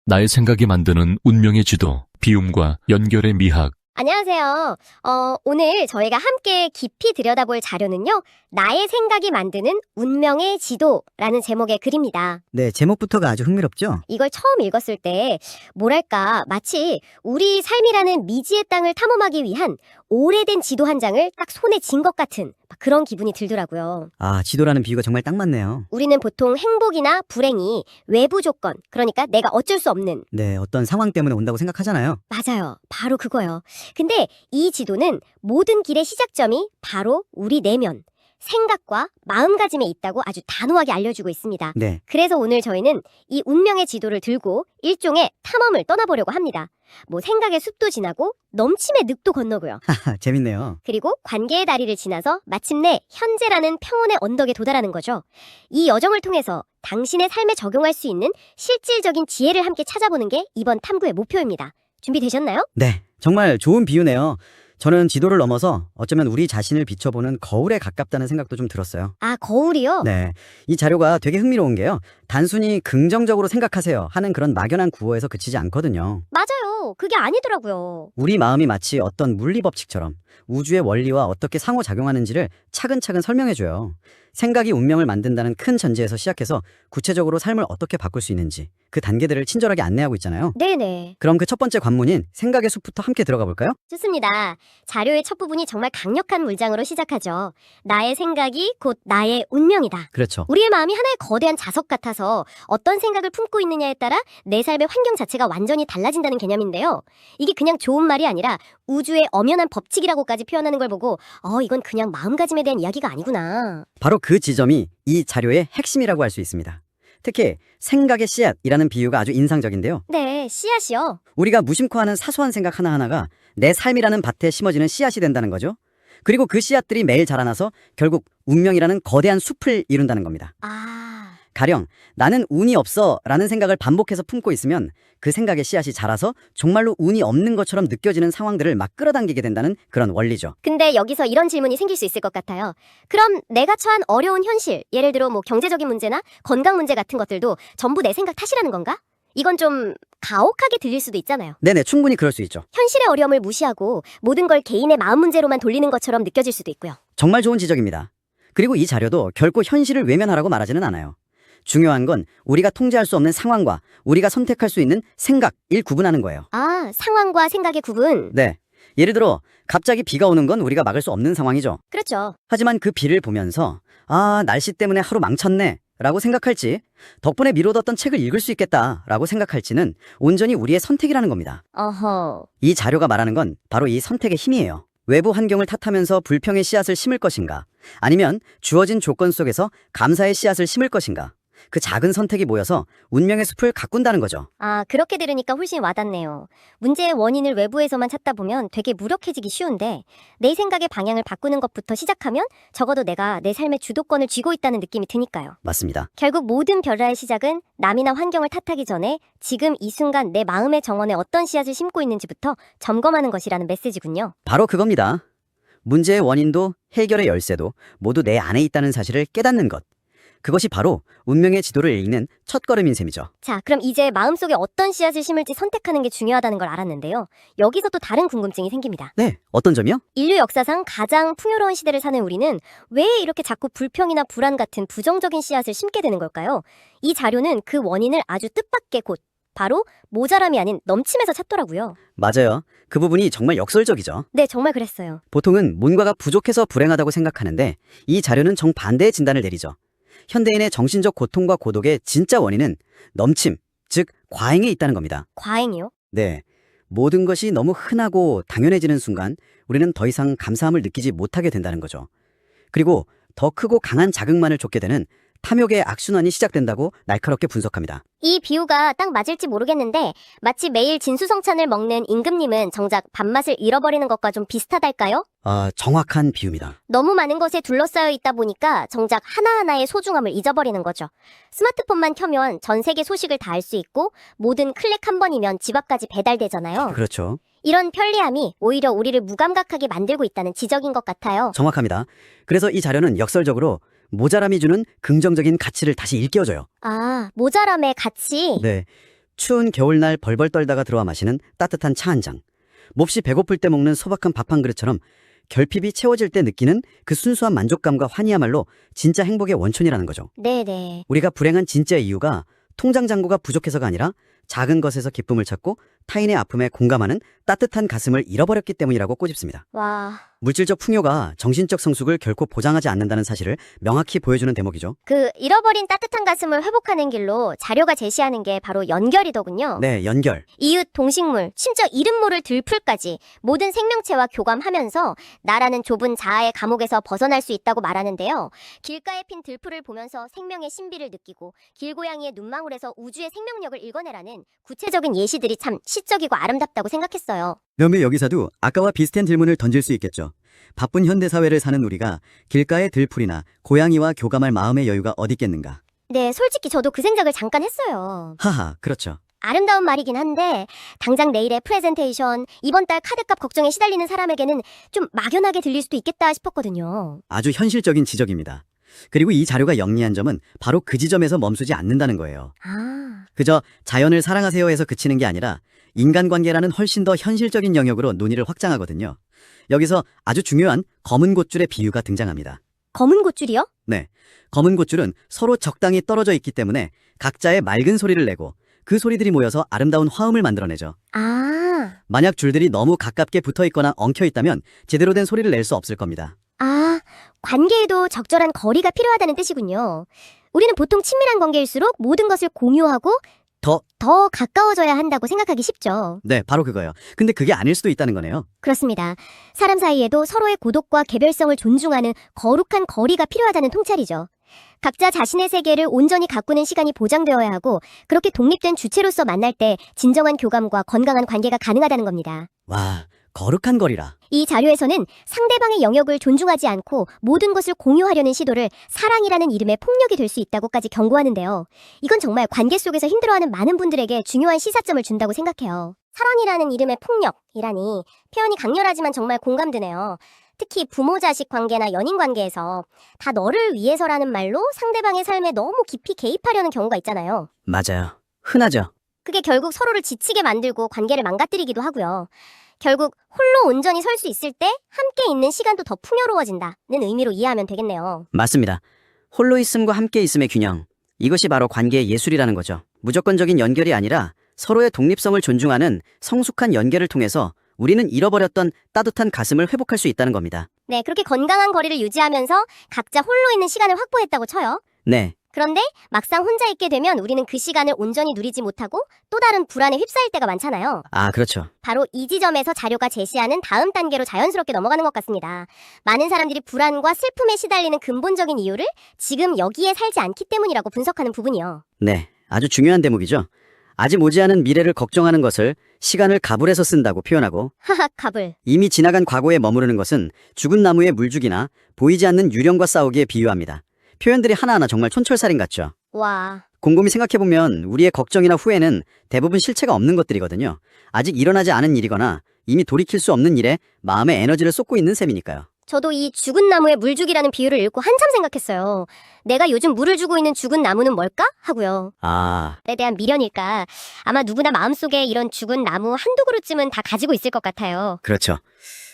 나의 생각이 만드는 운명의 지도, 비움과 연결의 미학. 안녕하세요. 오늘 저희가 함께 깊이 들여다볼 자료는요. 나의 생각이 만드는 운명의 지도라는 제목의 글입니다. 네, 제목부터가 아주 흥미롭죠? 이걸 처음 읽었을 때 뭐랄까 마치 우리 삶이라는 미지의 땅을 탐험하기 위한 오래된 지도 한 장을 딱 손에 쥔 것 같은 그런 기분이 들더라고요. 아, 지도라는 비유가 정말 딱 맞네요. 우리는 보통 행복이나 불행이 외부 조건, 그러니까 내가 어쩔 수 없는 네, 어떤 상황 때문에 온다고 생각하잖아요. 맞아요. 바로 그거요. 근데 이 지도는 모든 길의 시작점이 바로 우리 내면, 생각과 마음가짐에 있다고 아주 단호하게 알려주고 있습니다. 네, 그래서 오늘 저희는 이 운명의 지도를 들고 일종의 탐험을 떠나보려고 합니다. 뭐 생각의 숲도 지나고 넘침의 늪도 건너고요. 하하, 재밌네요. 그리고 관계의 다리를 지나서 마침내 현재라는 평온의 언덕에 도달하는 거죠. 이 여정을 통해서 당신의 삶에 적용할 수 있는 실질적인 지혜를 함께 찾아보는 게 이번 탐구의 목표입니다. 준비되셨나요? 네, 정말 좋은 비유네요. 저는 지도를 넘어서 어쩌면 우리 자신을 비춰보는 거울에 가깝다는 생각도 좀 들었어요. 아, 거울이요? 네, 이 자료가 되게 흥미로운 게요. 단순히 긍정적으로 생각하세요 하는 그런 막연한 구호에서 그치지 않거든요. 맞아요. 그게 아니더라고요. 우리 마음이 마치 어떤 물리 법칙처럼 우주의 원리와 어떻게 상호작용하는지를 차근차근 설명해줘요. 생각이 운명을 만든다는 큰 전제에서 시작해서 구체적으로 삶을 어떻게 바꿀 수 있는지 그 단계들을 친절하게 안내하고 있잖아요. 네네. 그럼 그 첫 번째 관문인 생각의 숲부터 함께 들어가 볼까요? 좋습니다. 자료의 첫 부분이 정말 강력한 문장으로 시작하죠. 나의 생각이 곧 나의 운명이다. 그렇죠. 우리의 마음이 하나의 거대한 자석 같아서 어떤 생각을 품고 있느냐에 따라 내 삶의 환경 자체가 완전히 달라진다는 개념인데요. 이게 그냥 좋은 말이 아니라 우주의 엄연한 법칙이라고까지 표현하는 걸 보고 이건 그냥 마음가짐에 대한 이야기가 아니구나. 바로 그 지점이 이 자료의 핵심이라고 할 수 있습니다. 특히 생각의 씨앗이라는 비유가 아주 인상적인데요. 네, 씨앗이요. 우리가 무심코 하는 사소한 생각 하나하나가 내 삶이라는 밭에 심어지는 씨앗이 된다는 거죠. 그리고 그 씨앗들이 매일 자라나서 결국 운명이라는 거대한 숲을 이룬다는 겁니다. 가령 나는 운이 없어 라는 생각을 반복해서 품고 있으면 그 생각의 씨앗이 자라서 정말로 운이 없는 것처럼 느껴지는 상황들을 막 끌어당기게 된다는 그런 원리죠. 근데 여기서 이런 질문이 생길 수 있을 것 같아요. 그럼 내가 처한 어려운 현실, 예를 들어 뭐 경제적인 문제나 건강 문제 같은 것들도 전부 내 생각 탓이라는 건가? 이건 좀 가혹하게 들릴 수도 있잖아요. 네네, 충분히 그럴 수 있죠. 현실의 어려움을 무시하고 모든 걸 개인의 마음 문제로만 돌리는 것처럼 느껴질 수도 있고요. 정말 좋은 지적입니다. 그리고 이 자료도 결코 현실을 외면하라고 말하지는 않아요. 중요한 건 우리가 통제할 수 없는 상황과 우리가 선택할 수 있는 생각을 구분하는 거예요. 아, 상황과 생각의 구분. 네. 예를 들어 갑자기 비가 오는 건 우리가 막을 수 없는 상황이죠. 그렇죠. 하지만 그 비를 보면서 날씨 때문에 하루 망쳤네 라고 생각할지, 덕분에 미뤄뒀던 책을 읽을 수 있겠다 라고 생각할지는 온전히 우리의 선택이라는 겁니다. 어허. 이 자료가 말하는 건 바로 이 선택의 힘이에요. 외부 환경을 탓하면서 불평의 씨앗을 심을 것인가, 아니면 주어진 조건 속에서 감사의 씨앗을 심을 것인가, 그 작은 선택이 모여서 운명의 숲을 가꾼다는 거죠. 아, 그렇게 들으니까 훨씬 와닿네요. 문제의 원인을 외부에서만 찾다 보면 되게 무력해지기 쉬운데 내 생각의 방향을 바꾸는 것부터 시작하면 적어도 내가 내 삶의 주도권을 쥐고 있다는 느낌이 드니까요. 맞습니다. 결국 모든 별나의 시작은 남이나 환경을 탓하기 전에 지금 이 순간 내 마음의 정원에 어떤 씨앗을 심고 있는지부터 점검하는 것이라는 메시지군요. 바로 그겁니다. 문제의 원인도 해결의 열쇠도 모두 내 안에 있다는 사실을 깨닫는 것. 그것이 바로 운명의 지도를 읽는 첫걸음인 셈이죠. 자, 그럼 이제 마음속에 어떤 씨앗을 심을지 선택하는 게 중요하다는 걸 알았는데요. 여기서 또 다른 궁금증이 생깁니다. 네, 어떤 점이요? 인류 역사상 가장 풍요로운 시대를 사는 우리는 왜 이렇게 자꾸 불평이나 불안 같은 부정적인 씨앗을 심게 되는 걸까요? 이 자료는 그 원인을 아주 뜻밖의 곳, 바로 모자람이 아닌 넘침에서 찾더라고요. 맞아요. 그 부분이 정말 역설적이죠. 네, 정말 그랬어요. 보통은 뭔가가 부족해서 불행하다고 생각하는데 이 자료는 정반대의 진단을 내리죠. 현대인의 정신적 고통과 고독의 진짜 원인은 넘침, 즉 과잉에 있다는 겁니다. 과잉이요? 네, 모든 것이 너무 흔하고 당연해지는 순간 우리는 더 이상 감사함을 느끼지 못하게 된다는 거죠. 그리고 더 크고 강한 자극만을 쫓게 되는 탐욕의 악순환이 시작된다고 날카롭게 분석합니다. 이 비유가 딱 맞을지 모르겠는데 마치 매일 진수성찬을 먹는 임금님은 정작 밥맛을 잃어버리는 것과 좀 비슷하달까요? 정확한 비유입니다. 너무 많은 것에 둘러싸여 있다 보니까 정작 하나하나의 소중함을 잊어버리는 거죠. 스마트폰만 켜면 전 세계 소식을 다 알 수 있고 모든 클릭 한 번이면 집 앞까지 배달되잖아요. 그렇죠. 이런 편리함이 오히려 우리를 무감각하게 만들고 있다는 지적인 것 같아요. 정확합니다. 그래서 이 자료는 역설적으로 모자람이 주는 긍정적인 가치를 다시 일깨워줘요. 아, 모자람의 가치. 네. 추운 겨울날 벌벌 떨다가 들어와 마시는 따뜻한 차 한 잔. 몹시 배고플 때 먹는 소박한 밥 한 그릇처럼 결핍이 채워질 때 느끼는 그 순수한 만족감과 환희야말로 진짜 행복의 원천이라는 거죠. 네네. 우리가 불행한 진짜 이유가 통장 잔고가 부족해서가 아니라 작은 것에서 기쁨을 찾고 타인의 아픔에 공감하는 따뜻한 가슴을 잃어버렸기 때문이라고 꼬집습니다. 와, 물질적 풍요가 정신적 성숙을 결코 보장하지 않는다는 사실을 명확히 보여주는 대목이죠. 그 잃어버린 따뜻한 가슴을 회복하는 길로 자료가 제시하는 게 바로 연결이더군요. 네, 연결. 이웃, 동식물, 심지어 이름 모를 들풀까지 모든 생명체와 교감하면서 나라는 좁은 자아의 감옥에서 벗어날 수 있다고 말하는데요. 길가에 핀 들풀을 보면서 생명의 신비를 느끼고 길고양이의 눈망울에서 우주의 생명력을 읽어내라는 구체적인 예시들이 참 시적이고 아름답다고 생각했어요. 그러면 여기서도 아까와 비슷한 질문을 던질 수 있겠죠. 바쁜 현대사회를 사는 우리가 길가의 들풀이나 고양이와 교감할 마음의 여유가 어디 있겠는가. 네, 솔직히 저도 그 생각을 잠깐 했어요. 하하, 그렇죠. 아름다운 말이긴 한데 당장 내일의 프레젠테이션, 이번 달 카드값 걱정에 시달리는 사람에게는 좀 막연하게 들릴 수도 있겠다 싶었거든요. 아주 현실적인 지적입니다. 그리고 이 자료가 영리한 점은 바로 그 지점에서 멈추지 않는다는 거예요. 아, 그저 자연을 사랑하세요 해서 그치는 게 아니라 인간관계라는 훨씬 더 현실적인 영역으로 논의를 확장하거든요. 여기서 아주 중요한 검은 곶줄의 비유가 등장합니다. 검은 곶줄이요? 네, 검은 곶줄은 서로 적당히 떨어져 있기 때문에 각자의 맑은 소리를 내고 그 소리들이 모여서 아름다운 화음을 만들어내죠. 아, 만약 줄들이 너무 가깝게 붙어 있거나 엉켜 있다면 제대로 된 소리를 낼 수 없을 겁니다. 아, 관계에도 적절한 거리가 필요하다는 뜻이군요. 우리는 보통 친밀한 관계일수록 모든 것을 공유하고 더 가까워져야 한다고 생각하기 쉽죠. 네, 바로 그거예요. 근데 그게 아닐 수도 있다는 거네요. 그렇습니다. 사람 사이에도 서로의 고독과 개별성을 존중하는 거룩한 거리가 필요하다는 통찰이죠. 각자 자신의 세계를 온전히 가꾸는 시간이 보장되어야 하고 그렇게 독립된 주체로서 만날 때 진정한 교감과 건강한 관계가 가능하다는 겁니다. 와, 거룩한 거리라. 이 자료에서는 상대방의 영역을 존중하지 않고 모든 것을 공유하려는 시도를 사랑이라는 이름의 폭력이 될 수 있다고까지 경고하는데요. 이건 정말 관계 속에서 힘들어하는 많은 분들에게 중요한 시사점을 준다고 생각해요. 사랑이라는 이름의 폭력이라니 표현이 강렬하지만 정말 공감되네요. 특히 부모-자식 관계나 연인 관계에서 다 너를 위해서라는 말로 상대방의 삶에 너무 깊이 개입하려는 경우가 있잖아요. 맞아요. 흔하죠. 그게 결국 서로를 지치게 만들고 관계를 망가뜨리기도 하고요. 결국 홀로 온전히 설 수 있을 때 함께 있는 시간도 더 풍요로워진다는 의미로 이해하면 되겠네요. 맞습니다. 홀로 있음과 함께 있음의 균형. 이것이 바로 관계의 예술이라는 거죠. 무조건적인 연결이 아니라 서로의 독립성을 존중하는 성숙한 연결을 통해서 우리는 잃어버렸던 따뜻한 가슴을 회복할 수 있다는 겁니다. 네, 그렇게 건강한 거리를 유지하면서 각자 홀로 있는 시간을 확보했다고 쳐요. 네, 그런데 막상 혼자 있게 되면 우리는 그 시간을 온전히 누리지 못하고 또 다른 불안에 휩싸일 때가 많잖아요. 아, 그렇죠. 바로 이 지점에서 자료가 제시하는 다음 단계로 자연스럽게 넘어가는 것 같습니다. 많은 사람들이 불안과 슬픔에 시달리는 근본적인 이유를 지금 여기에 살지 않기 때문이라고 분석하는 부분이요. 네, 아주 중요한 대목이죠. 아직 오지않은 미래를 걱정하는 것을 시간을 가불해서 쓴다고 표현하고 하하, 갑을. 이미 지나간 과거에 머무르는 것은 죽은 나무의 물주기나 보이지 않는 유령과 싸우기에 비유합니다. 표현들이 하나하나 정말 촌철살인 같죠. 와, 곰곰이 생각해보면 우리의 걱정이나 후회는 대부분 실체가 없는 것들이거든요. 아직 일어나지 않은 일이거나 이미 돌이킬 수 없는 일에 마음의 에너지를 쏟고 있는 셈이니까요. 저도 이 죽은 나무에 물 주기라는 비유를 읽고 한참 생각했어요. 내가 요즘 물을 주고 있는 죽은 나무는 뭘까? 하고요. 에 대한 미련일까? 아마 누구나 마음속에 이런 죽은 나무 한두 그루쯤은 다 가지고 있을 것 같아요. 그렇죠.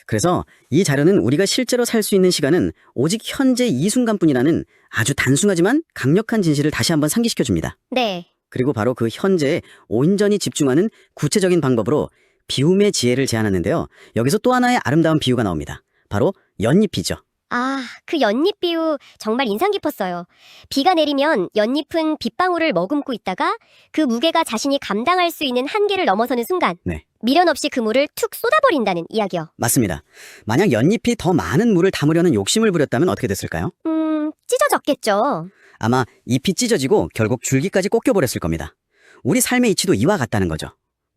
그래서 이 자료는 우리가 실제로 살 수 있는 시간은 오직 현재 이 순간뿐이라는 아주 단순하지만 강력한 진실을 다시 한번 상기시켜줍니다. 네. 그리고 바로 그 현재에 온전히 집중하는 구체적인 방법으로 비움의 지혜를 제안하는데요. 여기서 또 하나의 아름다운 비유가 나옵니다. 바로 연잎이죠. 아, 그 연잎 비유 정말 인상 깊었어요. 비가 내리면 연잎은 빗방울을 머금고 있다가 그 무게가 자신이 감당할 수 있는 한계를 넘어서는 순간 네. 미련 없이 그 물을 툭 쏟아버린다는 이야기요. 맞습니다. 만약 연잎이 더 많은 물을 담으려는 욕심을 부렸다면 어떻게 됐을까요? 찢어졌겠죠. 아마 잎이 찢어지고 결국 줄기까지 꺾여버렸을 겁니다. 우리 삶의 이치도 이와 같다는 거죠.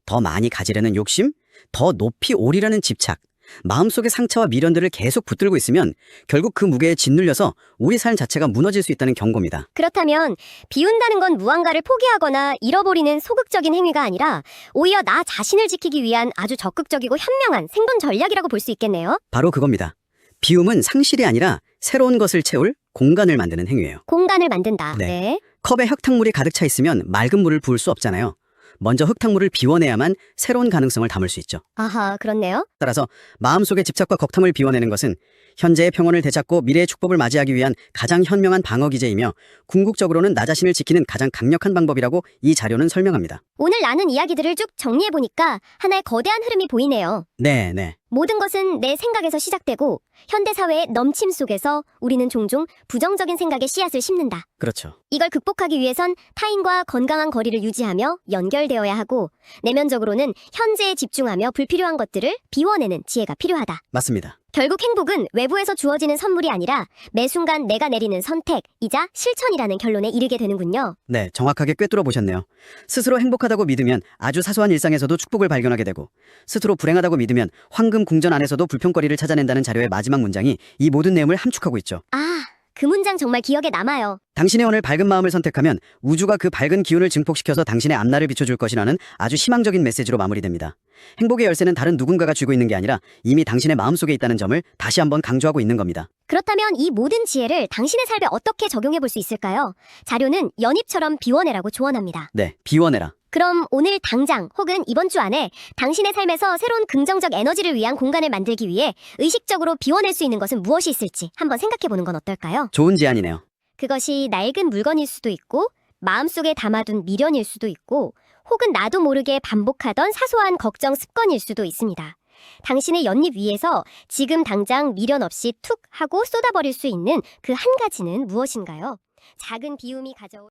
더 많이 가지려는 욕심, 더 높이 오리라는 집착, 마음속의 상처와 미련들을 계속 붙들고 있으면 결국 그 무게에 짓눌려서 우리 삶 자체가 무너질 수 있다는 경고입니다. 그렇다면 비운다는 건 무언가를 포기하거나 잃어버리는 소극적인 행위가 아니라 오히려 나 자신을 지키기 위한 아주 적극적이고 현명한 생존 전략이라고 볼 수 있겠네요. 바로 그겁니다. 비움은 상실이 아니라 새로운 것을 채울 공간을 만드는 행위예요. 공간을 만든다. 네. 컵에 흙탕물이 가득 차 있으면 맑은 물을 부을 수 없잖아요. 먼저 흙탕물을 비워내야만 새로운 가능성을 담을 수 있죠. 아하, 그렇네요. 따라서 마음속의 집착과 겁탐을 비워내는 것은 현재의 평온을 되찾고 미래의 축복을 맞이하기 위한 가장 현명한 방어 기제이며 궁극적으로는 나 자신을 지키는 가장 강력한 방법이라고 이 자료는 설명합니다. 오늘 나눈 이야기들을 쭉 정리해보니까 하나의 거대한 흐름이 보이네요. 네. 모든 것은 내 생각에서 시작되고 현대사회의 넘침 속에서 우리는 종종 부정적인 생각의 씨앗을 심는다. 그렇죠. 이걸 극복하기 위해선 타인과 건강한 거리를 유지하며 연결되어야 하고 내면적으로는 현재에 집중하며 불필요한 것들을 비워내는 지혜가 필요하다. 맞습니다. 결국 행복은 외부에서 주어지는 선물이 아니라 매 순간 내가 내리는 선택이자 실천이라는 결론에 이르게 되는군요. 네, 정확하게 꿰뚫어 보셨네요. 스스로 행복하다고 믿으면 아주 사소한 일상에서도 축복을 발견하게 되고 스스로 불행하다고 믿으면 황금 궁전 안에서도 불평거리를 찾아낸다는 자료의 마지막 문장이 이 모든 내용을 함축하고 있죠. 아, 그 문장 정말 기억에 남아요. 당신의 오늘 밝은 마음을 선택하면 우주가 그 밝은 기운을 증폭시켜서 당신의 앞날을 비춰줄 것이라는 아주 희망적인 메시지로 마무리됩니다. 행복의 열쇠는 다른 누군가가 쥐고 있는 게 아니라 이미 당신의 마음속에 있다는 점을 다시 한번 강조하고 있는 겁니다. 그렇다면 이 모든 지혜를 당신의 삶에 어떻게 적용해 볼 수 있을까요? 자료는 연잎처럼 비워내라고 조언합니다. 네, 비워내라. 그럼 오늘 당장 혹은 이번 주 안에 당신의 삶에서 새로운 긍정적 에너지를 위한 공간을 만들기 위해 의식적으로 비워낼 수 있는 것은 무엇이 있을지 한번 생각해 보는 건 어떨까요? 좋은 제안이네요. 그것이 낡은 물건일 수도 있고 마음속에 담아둔 미련일 수도 있고 혹은 나도 모르게 반복하던 사소한 걱정 습관일 수도 있습니다. 당신의 연잎 위에서 지금 당장 미련 없이 툭 하고 쏟아버릴 수 있는 그 한 가지는 무엇인가요? 작은 비움이 가져올